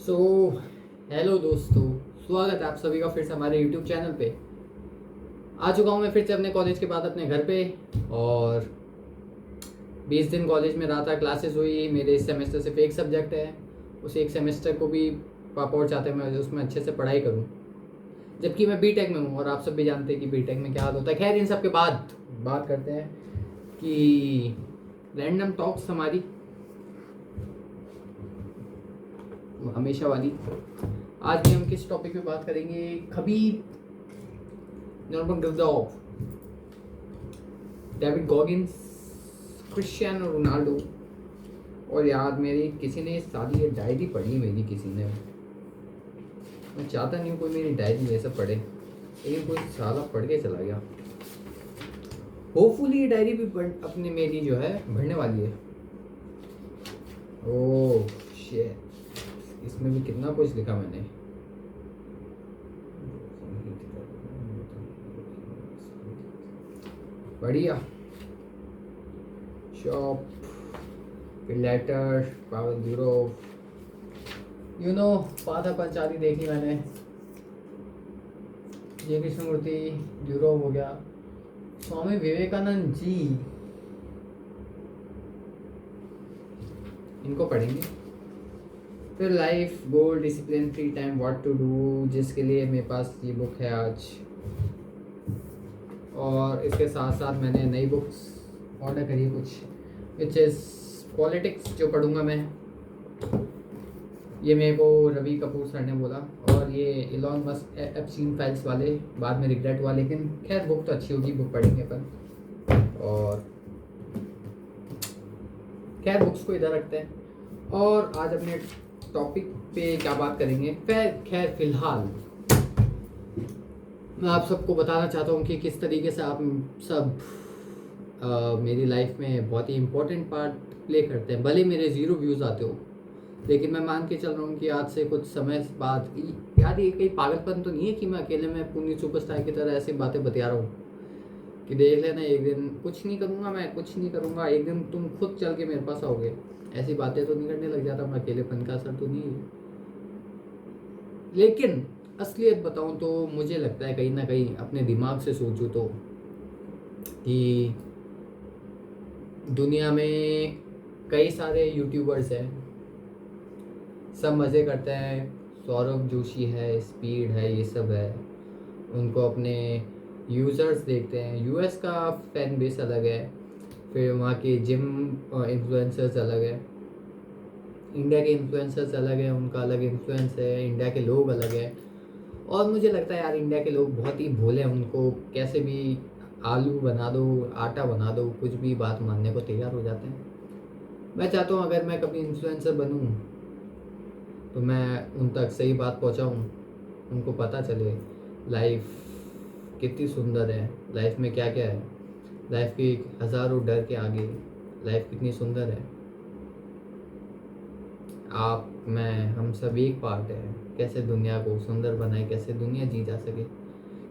So hello दोस्तों, स्वागत है आप सभी का फिर से हमारे यूट्यूब चैनल पे। आ चुका हूँ मैं फिर से अपने कॉलेज के बाद अपने घर पे। और 20 दिन कॉलेज में रहा था, क्लासेस हुई। मेरे इस सेमेस्टर सिर्फ एक सब्जेक्ट है, उस एक सेमेस्टर को भी पापा और चाहते हैं मैं उसमें अच्छे से पढ़ाई करूँ, जबकि मैं बीटेक में हूँ और आप सब भी जानते हैं कि बीटेक में क्या हाल होता है। खैर, इन सब के बाद बात करते हैं कि रैंडम टॉक्स हमारी हमेशा वाली। आज भी हम किस टॉपिक पे बात करेंगे? Khabib Nurmagomedov, David Goggins, Cristiano Ronaldo. और यार, मेरी किसी ने सारी ये डायरी पढ़ी, मेरी किसी ने। मैं चाहता नहीं हूँ कोई मेरी डायरी ये सब पढ़े, लेकिन कोई साला पढ़ के चला गया। होपफुली ये डायरी भी अपने मेरी जो है बढ़ने वाली है। ओह शिट, इसमें भी कितना कुछ लिखा मैंने। बढ़िया। शॉप, लेटर, पावल यूरोप, पाथा पंचाली देखी मैंने। जय कृष्णमूर्ति यूरोप हो गया। स्वामी विवेकानंद जी, इनको पढ़ेंगे। फिर life, goal, discipline, free time, what to do, जिसके लिए मेरे पास ये बुक है आज। और इसके साथ साथ मैंने नई बुक्स ऑर्डर करी कुछ, विच इज़ पॉलिटिक्स, जो पढ़ूंगा मैं। ये मेरे को रवि कपूर सर ने बोला। और ये इलॉन मस्क एप्स्टीन फाइल्स वाले, बाद में रिग्रेट हुआ, लेकिन खैर बुक तो अच्छी होगी, बुक पढ़ेंगे अपन। और खैर बुक्स को इधर रखते हैं और आज अपने टॉपिक पे क्या बात करेंगे। खैर फिलहाल मैं आप सबको बताना चाहता हूँ कि किस तरीके से आप सब मेरी लाइफ में बहुत ही इम्पोर्टेंट पार्ट प्ले करते हैं। भले मेरे ज़ीरो व्यूज़ आते हो, लेकिन मैं मान के चल रहा हूँ कि आज से कुछ समय बाद, यार ये कहीं पागलपन तो नहीं है कि मैं अकेले में पूरी सुपरस्टार की तरह ऐसी बातें बता रहा हूँ कि देख लेना एक दिन कुछ नहीं करूँगा, मैं कुछ नहीं करूँगा, एक दिन तुम खुद चल के मेरे पास आओगे। ऐसी बातें तो नहीं करने लग जाता मैं, अकेलेपन का असर तो नहीं है। लेकिन असलियत बताऊँ तो मुझे लगता है कहीं ना कहीं, अपने दिमाग से सोचूं तो, कि दुनिया में कई सारे यूट्यूबर्स हैं, सब मज़े करते हैं। सौरभ जोशी है, स्पीड है, ये सब है। उनको अपने यूज़र्स देखते हैं। यूएस का फैन बेस अलग है, फिर वहाँ के जिम इन्फ्लुएंसर्स अलग है, इंडिया के इन्फ्लुएंसर्स अलग है, उनका अलग इन्फ्लुएंस है, इंडिया के लोग अलग है। और मुझे लगता है यार, इंडिया के लोग बहुत ही भोले हैं, उनको कैसे भी आलू बना दो, आटा बना दो, कुछ भी बात मानने को तैयार हो जाते हैं। मैं चाहता हूँ अगर मैं कभी इन्फ्लुएंसर बनूँ तो मैं उन तक सही बात पहुँचाऊँ, उनको पता चले लाइफ कितनी सुंदर है, लाइफ में क्या क्या है, लाइफ के हज़ारों डर के आगे लाइफ कितनी सुंदर है। आप, मैं, हम सब एक पार्ट है। कैसे दुनिया को सुंदर बनाए, कैसे दुनिया जी जा सके,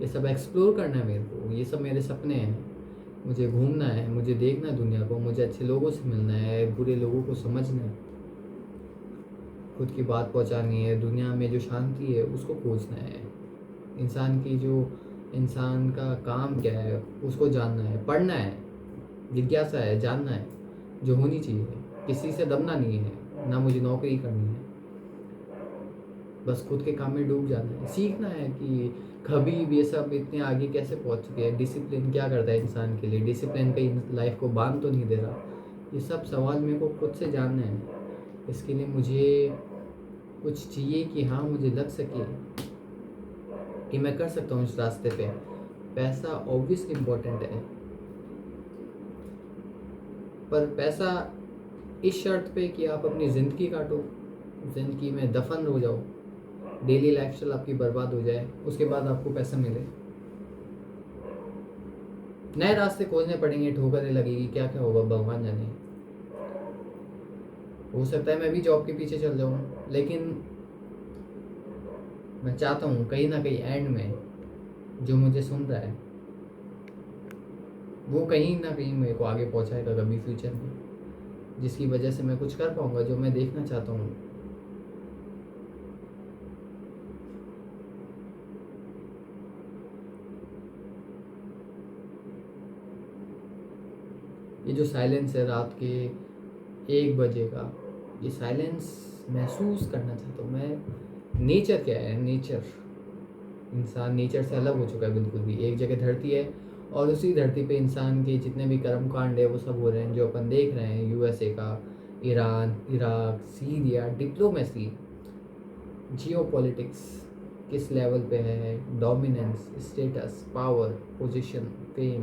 ये सब एक्सप्लोर करना है मेरे को। ये सब मेरे सपने हैं। मुझे घूमना है, मुझे देखना है दुनिया को, मुझे अच्छे लोगों से मिलना है, बुरे लोगों को समझना है, खुद की बात पहुंचानी है, दुनिया में जो शांति है उसको खोजना है, इंसान का काम क्या है उसको जानना है, पढ़ना है, जिज्ञासा है, जानना है, जो होनी चाहिए। किसी से दबना नहीं है, ना मुझे नौकरी करनी है, बस खुद के काम में डूब जाना है। सीखना है कि खबीब ये सब इतने आगे कैसे पहुंच चुके हैं, डिसिप्लिन क्या करता है इंसान के लिए, डिसिप्लिन कहीं लाइफ को बांध तो नहीं दे रहा। ये सब सवाल मेरे को खुद से जानना है। इसके लिए मुझे कुछ चाहिए कि हाँ, मुझे लग सके कि मैं कर सकता हूँ इस रास्ते पे। पैसा ऑब्वियसली इम्पोर्टेंट है, पर पैसा इस शर्त पे कि आप अपनी ज़िंदगी काटो, ज़िंदगी में दफन हो जाओ, डेली लाइफस्टाइल आपकी बर्बाद हो जाए, उसके बाद आपको पैसा मिले। नए रास्ते खोजने पड़ेंगे, ठोकरें लगेगी, क्या क्या होगा भगवान जाने। हो सकता है मैं भी जॉब के पीछे चल जाऊँ, लेकिन मैं चाहता हूँ कहीं ना कहीं एंड में जो मुझे सुन रहा है वो कहीं ना कहीं मेरे को आगे पहुँचाएगा कभी फ्यूचर में, जिसकी वजह से मैं कुछ कर पाऊँगा जो मैं देखना चाहता हूँ। ये जो साइलेंस है रात के 1 बजे का, ये साइलेंस महसूस करना चाहता हूँ मैं। नेचर क्या है, नेचर, इंसान नेचर से अलग हो चुका है बिल्कुल भी। एक जगह धरती है और उसी धरती पे इंसान के जितने भी कर्म कांड है वो सब हो रहे हैं, जो अपन देख रहे हैं। यूएसए का, Iran, Iraq, Syria, diplomacy, geopolitics किस लेवल पे है, dominance, status, power, position, fame,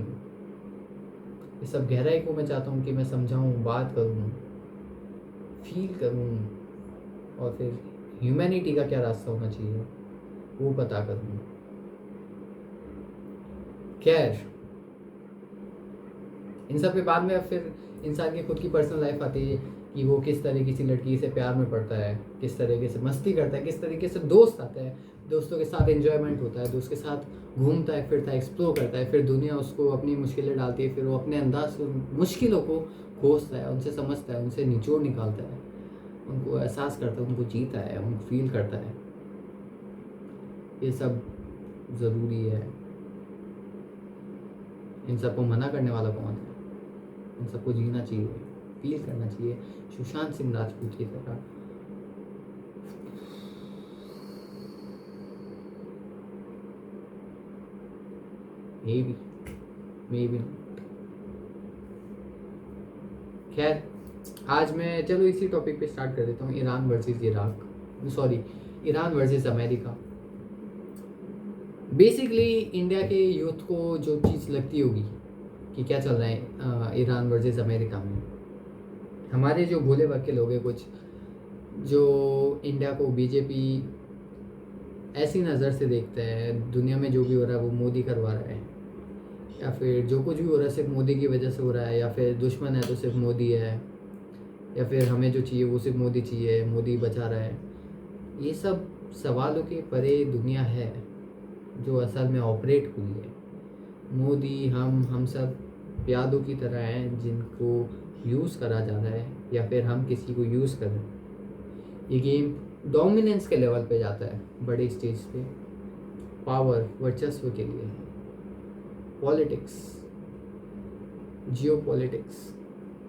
ये सब गहराई को मैं चाहता हूँ कि मैं समझाऊँ, बात करूँ, फील करूँ, और फिर ह्यूमैनिटी का क्या रास्ता होना चाहिए वो पता करूँ। खैर, इन सब के बाद में अब फिर इंसान की खुद की पर्सनल लाइफ आती है कि वो किस तरह किसी लड़की से प्यार में पड़ता है, किस तरीके से मस्ती करता है, किस तरीके से दोस्त आता है, दोस्तों के साथ एंजॉयमेंट होता है, दोस्त के साथ घूमता है फिरता है, एक्सप्लोर करता है, फिर दुनिया उसको अपनी मुश्किलें डालती है, फिर वो अपने अंदाज से मुश्किलों को खोजता है, उनसे समझता है, उनसे निचोड़ निकालता है, उनको एहसास करता है, उनको जीता है, उनको फील करता है। ये सब ज़रूरी है। इन सबको मना करने वाला कौन है? इन सबको जीना चाहिए, फील करना चाहिए, सुशांत सिंह राजपूत की तरह। मे बी खैर, आज मैं चलो इसी टॉपिक पे स्टार्ट कर देता हूँ। Iran versus Iraq, sorry, Iran versus America. Basically India के यूथ को जो चीज़ लगती होगी कि क्या चल रहा है ईरान वर्सेस अमेरिका में, हमारे जो भोले भक्के लोग हैं कुछ, जो इंडिया को बीजेपी ऐसी नज़र से देखते हैं, दुनिया में जो भी हो रहा है वो मोदी करवा रहा है, या फिर जो कुछ भी हो रहा है सिर्फ मोदी की वजह से हो रहा है, या फिर दुश्मन है तो सिर्फ मोदी है, या फिर हमें जो चाहिए वो सिर्फ मोदी चाहिए, मोदी बचा रहा है। ये सब सवालों के परे दुनिया है जो असल में ऑपरेट हुई है। मोदी, हम सब प्यादों की तरह हैं जिनको यूज़ करा जा रहा है, या फिर हम किसी को यूज़ कर रहे हैं। ये गेम डोमिनेंस के लेवल पे जाता है, बड़े स्टेज पे, पावर, वर्चस्व के लिए। पॉलिटिक्स, जियोपॉलिटिक्स,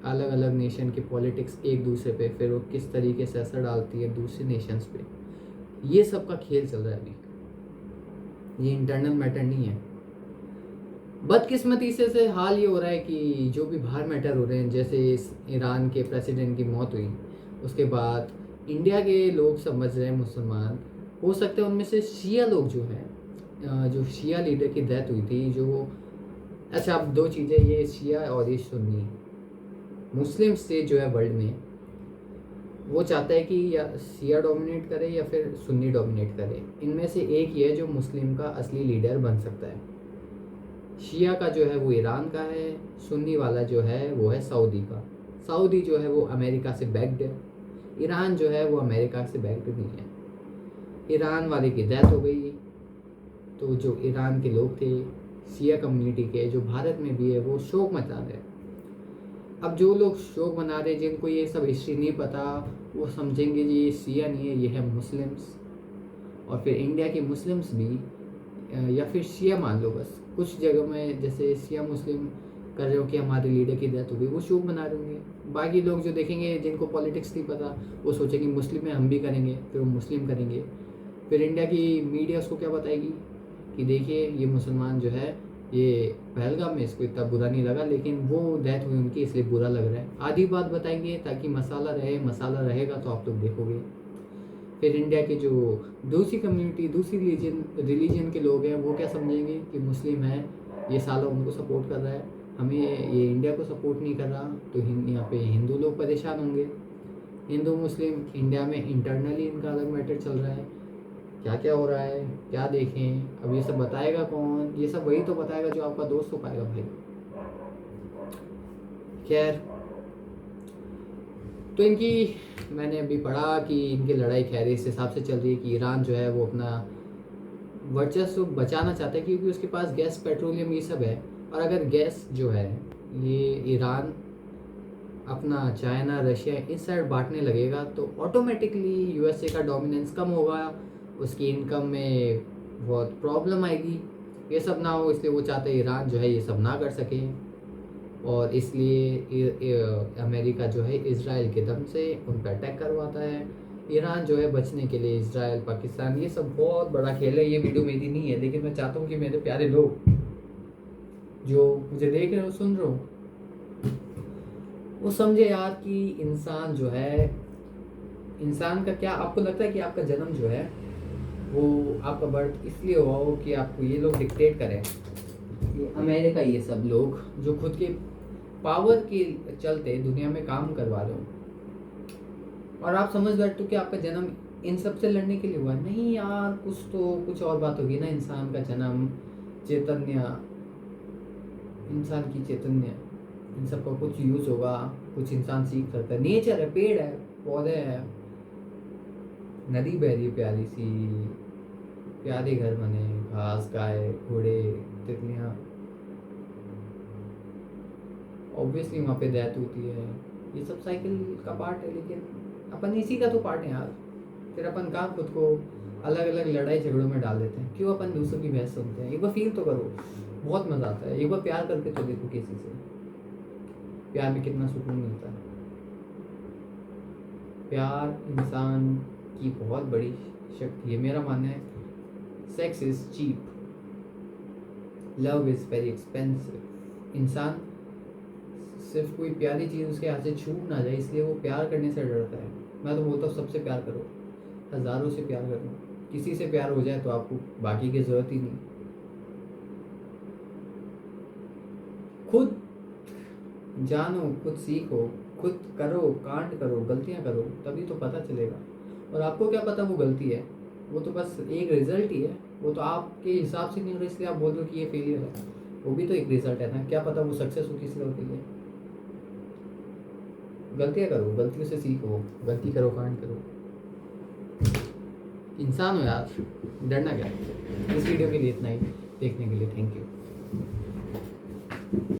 अलग अलग नेशन की पॉलिटिक्स एक दूसरे पे, फिर वो किस तरीके से असर डालती है दूसरे नेशंस पे, ये सब का खेल चल रहा है अभी। ये इंटरनल मैटर नहीं है। बदकिस्मती से हाल ये हो रहा है कि जो भी बाहर मैटर हो रहे हैं, जैसे इस ईरान के प्रेसिडेंट की मौत हुई, उसके बाद इंडिया के लोग समझ रहे हैं, मुसलमान हो सकते हैं उनमें से शिया लोग जो हैं, जो शिया लीडर की डेथ हुई थी, जो, अच्छा अब दो चीज़ें, ये शिया और ये सुन्नी, मुस्लिम स्टेट जो है वर्ल्ड में, वो चाहता है कि या शिया डोमिनेट करे या फिर सुन्नी डोमिनेट करे। इनमें से एक ही है जो मुस्लिम का असली लीडर बन सकता है। शिया का जो है वो ईरान का है, सुन्नी वाला जो है वो है सऊदी का। सऊदी जो है वो अमेरिका से बैक्ड है, ईरान जो है वो अमेरिका से बैक्ड नहीं है। ईरान वाले की डेथ हो गई, तो जो ईरान के लोग थे शिया कम्युनिटी के, जो भारत में भी है, वो शोक मचा रहे हैं। अब जो लोग शोक मना रहे, जिनको ये सब हिस्ट्री नहीं पता, वो समझेंगे जी ये शिया नहीं है, ये है मुस्लिम्स। और फिर इंडिया के मुस्लिम्स भी, या फिर शिया मान लो, बस कुछ जगह में जैसे शिया मुस्लिम कर रहे हो कि हमारे लीडर की डेथ हो गई, वो शोक मना रहे होंगे। बाकी लोग जो देखेंगे, जिनको पॉलिटिक्स नहीं पता, वो सोचेंगे मुस्लिम है हम भी करेंगे, फिर वो मुस्लिम करेंगे। फिर इंडिया की मीडिया उसको क्या बताएगी कि देखिए ये मुसलमान जो है, ये पहलगाम में इसको इतना बुरा नहीं लगा, लेकिन वो डेथ हुई उनकी इसलिए बुरा लग रहा है। आधी बात बताएंगे ताकि मसाला रहे, मसाला रहेगा तो आप लोग देखोगे। फिर इंडिया के जो दूसरी कम्युनिटी, दूसरी रिलीजन के लोग हैं, वो क्या समझेंगे कि मुस्लिम है, ये साला उनको सपोर्ट कर रहा है, हमें ये इंडिया को सपोर्ट नहीं कर रहा, तो यहाँ पे हिंदू लोग परेशान होंगे। हिंदू मुस्लिम इंडिया में इंटरनली इनका अलग मैटर चल रहा है, क्या क्या हो रहा है, क्या देखें। अब ये सब बताएगा कौन? ये सब वही तो बताएगा जो आपका दोस्त हो पाएगा भाई। खैर, तो इनकी, मैंने अभी पढ़ा कि इनकी लड़ाई खैर इस हिसाब से चल रही है कि ईरान जो है वो अपना वर्चस्व बचाना चाहता है, क्योंकि उसके पास गैस, पेट्रोलियम, ये सब है। और अगर गैस जो है ये ईरान अपना चाइना, रशिया इस साइड बांटने लगेगा, तो ऑटोमेटिकली यूएसए का डोमिनेंस कम होगा, उसकी इनकम में बहुत प्रॉब्लम आएगी। ये सब ना हो, इसलिए वो चाहते हैं ईरान जो है ये सब ना कर सके। और इसलिए अमेरिका जो है इज़राइल के दम से उन पर अटैक करवाता है। ईरान जो है बचने के लिए इज़राइल पाकिस्तान, ये सब बहुत बड़ा खेल है। ये वीडियो मेरी नहीं है, लेकिन मैं चाहता हूँ कि मेरे प्यारे लोग जो मुझे देख रहे हो, सुन रहे हो, वो समझे यार कि इंसान जो है, इंसान का क्या, आपको लगता है कि आपका जन्म जो है वो आपका बर्थ इसलिए हुआ हो कि आपको ये लोग डिक्टेट करें, ये अमेरिका, ये सब लोग जो खुद के पावर के चलते दुनिया में काम करवा रहे हो, और आप समझ बैठते हो कि आपका जन्म इन सब से लड़ने के लिए हुआ? नहीं यार, कुछ और बात होगी ना। इंसान का जन्म, चैतन्य, इंसान की चैतन्य, इन सब का कुछ यूज़ होगा, कुछ इंसान सीख सकता है। नेचर है, पेड़ है, पौधे हैं, नदी बह रही है प्यारी सी, प्यारे घर बने, घास, गाय, घोड़े, तितलियाँ, ऑब्वियसली वहाँ पे डेथ होती है। ये सब साइकिल का पार्ट है, लेकिन अपन इसी का तो पार्ट है यार। फिर अपन कहाँ खुद को अलग अलग लड़ाई झगड़ों में डाल देते हैं? क्यों अपन दूसरों की बहस सुनते हैं? एक बार फील तो करो, बहुत मज़ा आता है। एक बार प्यार करके तो देखो किसी से, प्यार में कितना सुकून मिलता है। प्यार इंसान की बहुत बड़ी शक्ति है। मेरा मानना है sex is cheap, love is very expensive. इंसान सिर्फ कोई प्यारी चीज़ उसके हाथ से छूट ना जाए, इसलिए वो प्यार करने से डरता है। मैं तो बोलता हूँ सबसे प्यार करो, हज़ारों से प्यार करो। किसी से प्यार हो जाए तो आपको बाकी की ज़रूरत ही नहीं। खुद जानो, खुद सीखो, खुद करो, कांड करो, गलतियाँ करो, तभी तो पता चलेगा। और आपको क्या पता वो गलती है? वो तो बस एक रिजल्ट ही है। वो तो आपके हिसाब से नहीं हो रहा, इसलिए आप बोल दो कि ये फेलियर है। वो भी तो एक रिजल्ट है ना। क्या पता वो सक्सेस हो किसी और के लिए। गलतियाँ करो, गलतियों से सीखो, गलती करो, कांड करो, इंसान हो यार, डरना क्या है। इस वीडियो के लिए इतना ही। देखने के लिए थैंक यू।